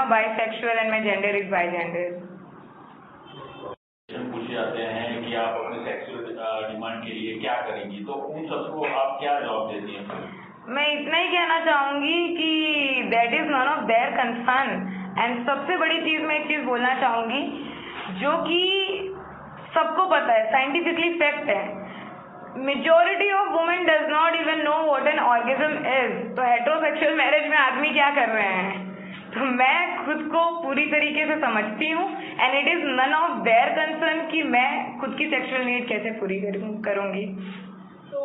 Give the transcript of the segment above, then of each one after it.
A bisexual and my gender is bigender. पूछे जाते हैं कि आप अपने सेक्सुअल डिमांड के लिए क्या करेंगी, तो उन सबको आप क्या जवाब देती हैं? मैं इतना ही कहना चाहूंगी कि that is none of their concern. And सबसे बड़ी चीज मैं एक चीज बोलना चाहूंगी जो कि सबको पता है, साइंटिफिकली फैक्ट है, majority of women does not even know what an orgasm is. तो हेटेरोसेक्सुअल मैरिज में आदमी क्या कर रहे हैं, तो मैं खुद को पूरी तरीके से समझती हूँ and it is none of their concern कि मैं खुद की सेक्सुअल नीड कैसे पूरी करूंगी। तो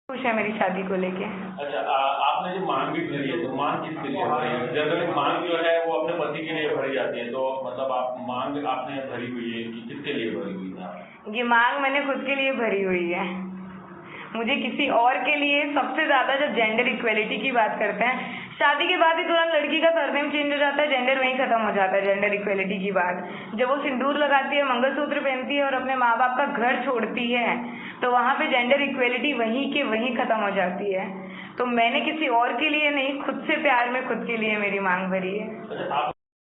खुश है मेरी शादी को लेके। अच्छा, आपने जो मांग भी भरी है, तो मांग किसके लिए भरी है? जनरली मांग जो है वो अपने पति के लिए भरी जाती है, तो मतलब आप मांग आपने भरी हुई है कि किसके लिए भरी हुई है? ये मांग मैंने खुद के लिए भरी हुई है। मुझे किसी और के लिए, सबसे ज्यादा जब जेंडर इक्वेलिटी की बात करते हैं, शादी के बाद ही तुरंत लड़की का सरनेम चेंज हो जाता है, जेंडर वहीं खत्म हो जाता है। जेंडर इक्वेलिटी की बात जब वो सिंदूर लगाती है, मंगलसूत्र पहनती है और अपने माँ बाप का घर छोड़ती है, तो वहाँ पे जेंडर इक्वेलिटी वहीं के वहीं खत्म हो जाती है। तो मैंने किसी और के लिए नहीं, खुद से प्यार में खुद के लिए मेरी मांग भरी है।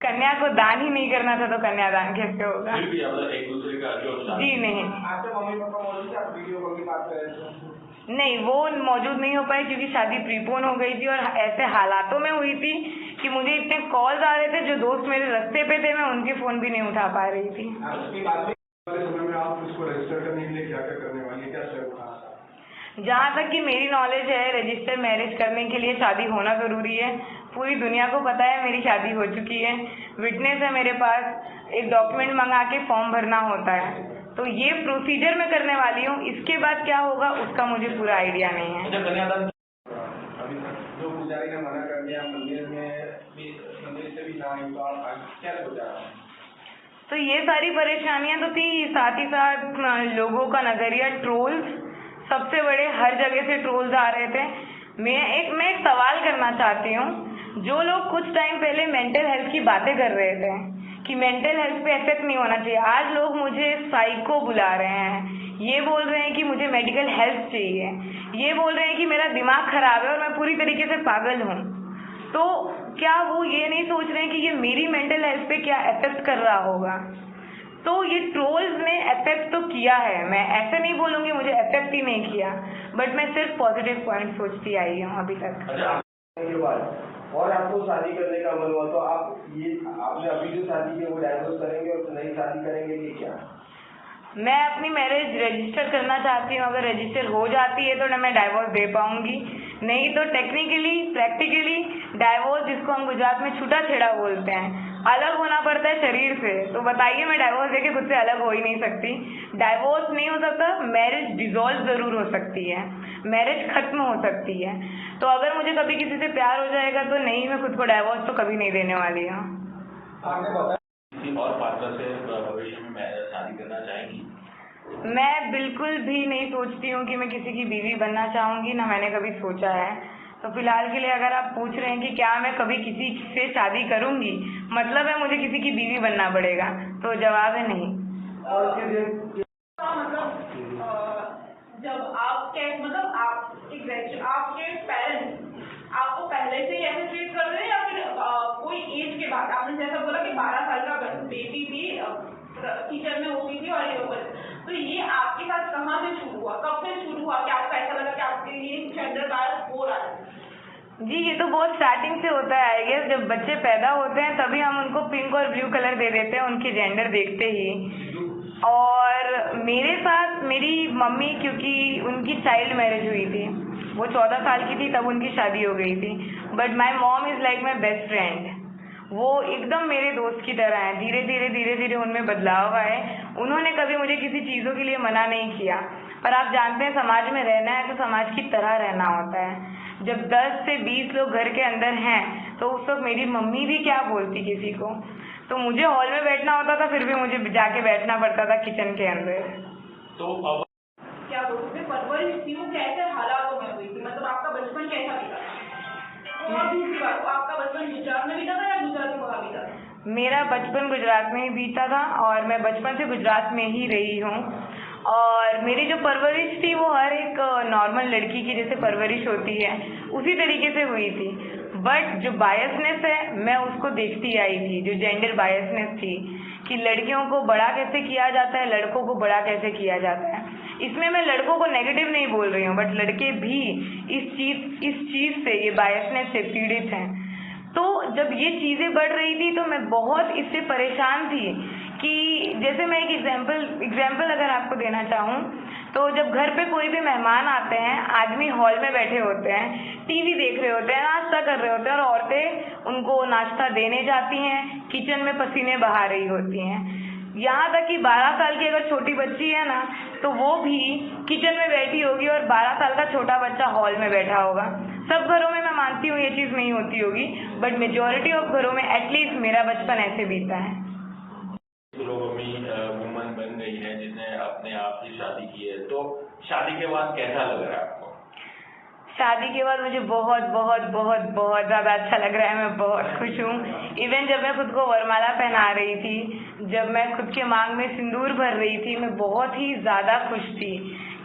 कन्या को दान ही नहीं करना था तो कन्यादान कैसे होगा? एक दूसरे का जो जी नहीं, आपके मम्मी पापा मौजूद थे, आप वीडियो कॉल की बात कर रहे थे? नहीं, वो मौजूद नहीं हो पाई क्योंकि शादी प्रीपोन हो गई थी और ऐसे हालातों में हुई थी कि मुझे इतने कॉल्स आ रहे थे, जो दोस्त मेरे रास्ते पे थे मैं उनके फोन भी नहीं उठा पा रही थी। आपकी बात वाले समय में आप उसको रजिस्टर करने के लिए क्या क्या करने वाली है, क्या स्टेप उठाना? जहाँ तक कि मेरी नॉलेज है, रजिस्टर मैरिज करने के लिए शादी होना जरूरी है। पूरी दुनिया को पता है मेरी शादी हो चुकी है, विटनेस है मेरे पास, एक डॉक्यूमेंट मंगा के फॉर्म भरना होता है, तो ये प्रोसीजर मैं करने वाली हूँ। इसके बाद क्या होगा उसका मुझे पूरा आइडिया नहीं है। अभी जो पुजारी ने मना कर दिया, मंदिर से भी ना आई, तो आप क्या सोचा? तो ये सारी परेशानियां तो थी, साथ ही साथ लोगों का नजरिया, ट्रोल्स, सबसे बड़े हर जगह से ट्रोल्स आ रहे थे। मैं एक सवाल करना चाहती हूँ, जो लोग कुछ टाइम पहले मेंटल हेल्थ की बातें कर रहे थे कि मेंटल हेल्थ पे इफेक्ट नहीं होना चाहिए, आज लोग मुझे साइको बुला रहे हैं, ये बोल रहे हैं कि मुझे मेडिकल हेल्प चाहिए, ये बोल रहे हैं कि मेरा दिमाग खराब है और मैं पूरी तरीके से पागल हूँ। तो क्या वो ये नहीं सोच रहे हैं कि ये मेरी मेंटल हेल्थ पे क्या इफेक्ट कर रहा होगा? तो ये ट्रोल्स ने इफेक्ट तो किया है, मैं ऐसे नहीं बोलूंगी मुझे इफेक्ट ही नहीं किया, बट मैं सिर्फ पॉजिटिव पॉइंट सोचती आई हूँ अभी तक। के बाद और आपको शादी करने का मन हुआ, तो आपने अभी जो शादी की वो डाइवोर्स करेंगे और नई शादी करेंगे कि क्या? मैं अपनी मैरिज रजिस्टर करना चाहती हूँ, अगर रजिस्टर हो जाती है तो मैं डाइवोर्स दे पाऊंगी, नहीं तो टेक्निकली प्रैक्टिकली डाइवोर्स, जिसको हम गुजरात में छूटा छेड़ा बोलते हैं, अलग होना पड़ता है शरीर से। तो बताइए, मैं डाइवोर्स देके खुद से अलग हो ही नहीं सकती। डाइवोर्स नहीं हो सकता, मैरिज डिसॉल्व जरूर हो सकती है, मैरिज खत्म हो सकती है। तो अगर मुझे कभी किसी से प्यार हो जाएगा तो नहीं, मैं खुद को डाइवोर्स तो कभी नहीं देने वाली हूँ। और पात्र से भविष्य में शादी करना चाहेंगी? मैं बिल्कुल भी नहीं सोचती हूँ कि मैं किसी की बीवी बनना चाहूंगी, ना मैंने कभी सोचा है। तो फिलहाल के लिए अगर आप पूछ रहे हैं कि क्या मैं कभी किसी से शादी करूंगी, मतलब है मुझे किसी की बीवी बनना पड़ेगा, तो जवाब है नहीं। और जब आपके पेरेंट्स आपको पहले से ही ऐसे ट्रीट कर रहे हैं या फिर कोई एज के बाद? आपने जैसा बोला कि 12 साल का बेबी भी किचन में होती थी और तो ये आपके साथ कहाँ से शुरू हुआ, कब से शुरू हुआ कि आपको ऐसा लगा कि आपके लिए जेंडर बायस हो रहा है? जी, ये तो बहुत स्टार्टिंग से होता है आई गेस। जब बच्चे पैदा होते हैं तभी हम उनको पिंक और ब्लू कलर दे देते हैं उनके जेंडर देखते ही। और मेरे साथ मेरी मम्मी, क्योंकि उनकी चाइल्ड मैरिज हुई थी, वो 14 साल की थी तब उनकी शादी हो गई थी, but my mom is like my best friend. वो एकदम मेरे दोस्त की तरह है। धीरे धीरे उनमें बदलाव आए। उन्होंने कभी मुझे किसी चीज़ों के लिए मना नहीं किया, पर आप जानते हैं समाज में रहना है तो समाज की तरह रहना होता है। जब 10 से 20 लोग घर के अंदर हैं तो उस वक्त मेरी मम्मी भी क्या बोलती किसी को, तो मुझे हॉल में बैठना होता था, फिर भी मुझे जाके बैठना पड़ता था किचन के अंदर। तो अब क्या बोलते हैं, परवरिश थी वो कैसे हालातों में हुई थी, मतलब आपका बचपन कैसा बीता? और दूसरी बात, आपका बचपन गुजरात में बीता था या गुजरात के बाहर बीता था? मेरा बचपन गुजरात में ही बीता था और मैं बचपन से गुजरात में ही रही हूँ। और मेरी जो परवरिश थी वो हर एक नॉर्मल लड़की की जैसे परवरिश होती है उसी तरीके से हुई थी। बट जो बायसनेस है मैं उसको देखती आई थी, जो जेंडर बायसनेस थी कि लड़कियों को बड़ा कैसे किया जाता है, लड़कों को बड़ा कैसे किया जाता है। इसमें मैं लड़कों को नेगेटिव नहीं बोल रही हूँ, बट लड़के भी इस चीज से, ये बायसनेस से पीड़ित हैं। तो जब ये चीज़ें बढ़ रही थी तो मैं बहुत इससे परेशान थी कि जैसे मैं एक एग्जाम्पल अगर आपको देना चाहूँ तो जब घर पे कोई भी मेहमान आते हैं, आदमी हॉल में बैठे होते हैं, टीवी देख रहे होते हैं, नाश्ता कर रहे होते हैं और औरतें उनको नाश्ता देने जाती हैं, किचन में पसीने बहा रही होती हैं। यहाँ तक कि 12 साल की अगर छोटी बच्ची है ना तो वो भी किचन में बैठी होगी और 12 साल का छोटा बच्चा हॉल में बैठा होगा। सब घरों में मैं मानती हूँ ये चीज़ नहीं होती होगी, बट मेजॉरिटी ऑफ घरों में एटलीस्ट मेरा बचपन ऐसे बीता है। लोगों में वुमन बन गई है जिसने अपने आप की शादी की है, तो शादी के बाद कैसा लग रहा है आपको? शादी के बाद मुझे बहुत बहुत बहुत बहुत ज़्यादा अच्छा लग रहा है। मैं बहुत खुश हूँ। इवन जब मैं खुद को वरमाला पहना रही थी, जब मैं खुद के मांग में सिंदूर भर रही थी, मैं बहुत ही ज़्यादा खुश थी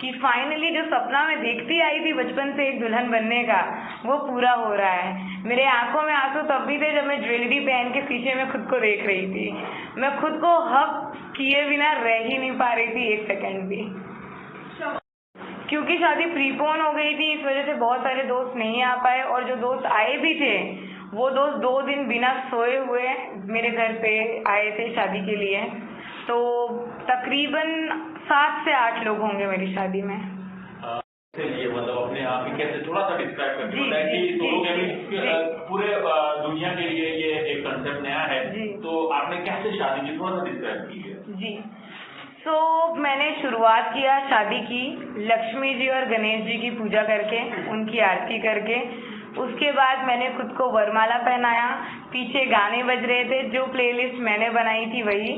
कि फाइनली जो सपना मैं देखती आई थी बचपन से एक दुल्हन बनने का, वो पूरा हो रहा है। मेरे आंखों में आंसू तब भी थे जब मैं ज्वेलरी पहन के शीशे में खुद को देख रही थी। मैं खुद को हक किए बिना रह ही नहीं पा रही थी एक सेकेंड भी, क्योंकि शादी प्रीपोन हो गई थी। इस वजह से बहुत सारे दोस्त नहीं आ पाए और जो दोस्त आए भी थे वो दोस्त 2 दिन बिना सोए हुए मेरे घर पे आए थे शादी के लिए। तो तकरीबन 7 से 8 लोग होंगे मेरी शादी में। चलिए, मतलब अपने आप ही कैसे थोड़ा सा डिस्क्राइब करके बताएं कि सोलो गैमिंग पूरे दुनिया के लिए ये एक कंसेप्ट नया है, तो आपने कैसे शादी की, थोड़ा सा डिस्क्राइब कीजिए। जी, तो मैंने शुरुआत किया शादी की लक्ष्मी जी और गणेश जी की पूजा करके, उनकी आरती करके। उसके बाद मैंने खुद को वरमाला पहनाया, पीछे गाने बज रहे थे, जो प्लेलिस्ट मैंने बनाई थी वही।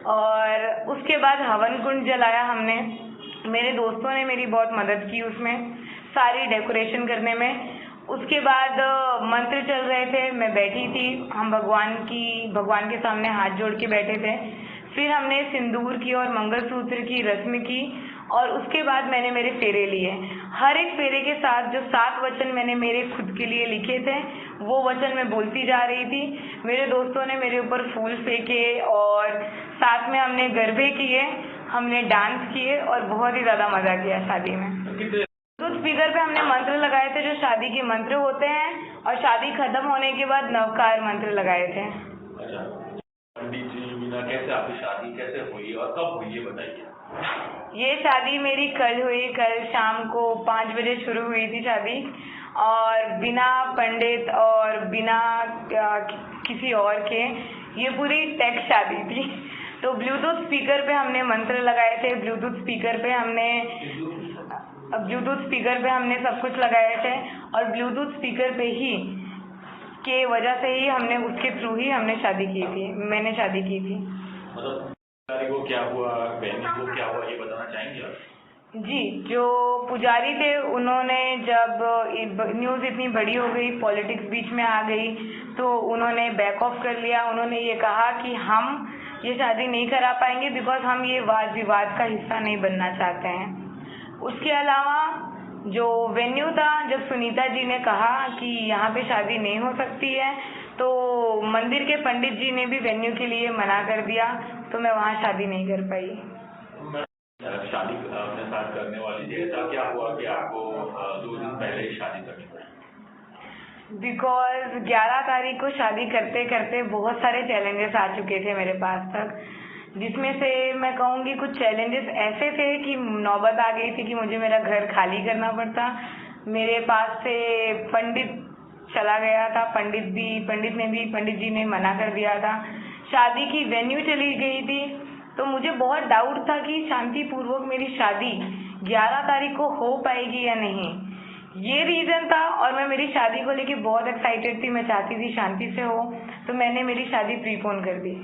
और उसके बाद हवन कुंड जलाया हमने। मेरे दोस्तों ने मेरी बहुत मदद की उसमें, सारी डेकोरेशन करने में। उसके बाद मंत्र चल रहे थे, मैं बैठी थी, हम भगवान के सामने हाथ जोड़ के बैठे थे। फिर हमने सिंदूर की और मंगलसूत्र की रस्म की और उसके बाद मैंने मेरे फेरे लिए। हर एक फेरे के साथ जो 7 वचन मैंने मेरे खुद के लिए लिखे थे वो वचन मैं बोलती जा रही थी। मेरे दोस्तों ने मेरे ऊपर फूल फेंके और साथ में हमने गरबे किए, हमने डांस किए और बहुत ही ज़्यादा मज़ा किया शादी में। तो स्पीकर पे हमने मंत्र लगाए थे जो शादी के मंत्र होते हैं और शादी खत्म होने के बाद नवकार मंत्र लगाए थे। अच्छा, पंडित जी बिना कैसे आपकी शादी कैसे हुई और कब हुई ये बताइए। ये शादी मेरी कल हुई, कल शाम को 5 बजे शुरू हुई थी शादी और बिना पंडित और बिना किसी और के ये पूरी टेक शादी थी। तो ब्लूटूथ स्पीकर पे हमने मंत्र लगाए थे, ब्लूटूथ स्पीकर पे हमने सब कुछ लगाए थे और ब्लूटूथ स्पीकर पे ही के वजह से ही हमने उसके थ्रू ही हमने शादी की थी, मैंने शादी की थी। मतलब को क्या हुआ, बहनी को क्या हुआ, ये बताना चाहेंगे आप? जी, जो पुजारी थे उन्होंने जब न्यूज़ इतनी बड़ी हो गई, पॉलिटिक्स बीच में आ गई, तो उन्होंने बैक ऑफ कर लिया। उन्होंने ये कहा कि हम ये शादी नहीं करा पाएंगे बिकॉज हम ये वाद विवाद का हिस्सा नहीं बनना चाहते हैं। उसके अलावा जो वेन्यू था, जब सुनीता जी ने कहा कि यहाँ पे शादी नहीं हो सकती है तो मंदिर के पंडित जी ने भी वेन्यू के लिए मना कर दिया, तो मैं वहाँ शादी नहीं कर पाई। शादी अपने साथ करने वाली थी, ऐसा क्या हुआ कि आपको 2 दिन पहले ही शादी करनी पड़ी? बिकॉज 11 तारीख को शादी करते करते बहुत सारे चैलेंजेस आ चुके थे मेरे पास तक, जिसमें से मैं कहूँगी कुछ चैलेंजेस ऐसे थे कि नौबत आ गई थी कि मुझे मेरा घर खाली करना पड़ता। मेरे पास से पंडित चला गया था, पंडित जी ने मना कर दिया था। शादी की वेन्यू चली गई थी, तो मुझे बहुत डाउट था कि शांतिपूर्वक मेरी शादी 11 तारीख को हो पाएगी या नहीं। ये रीज़न था और मैं मेरी शादी को लेके बहुत एक्साइटेड थी, मैं चाहती थी शांति से हो, तो मैंने मेरी शादी प्रीपोन कर दी।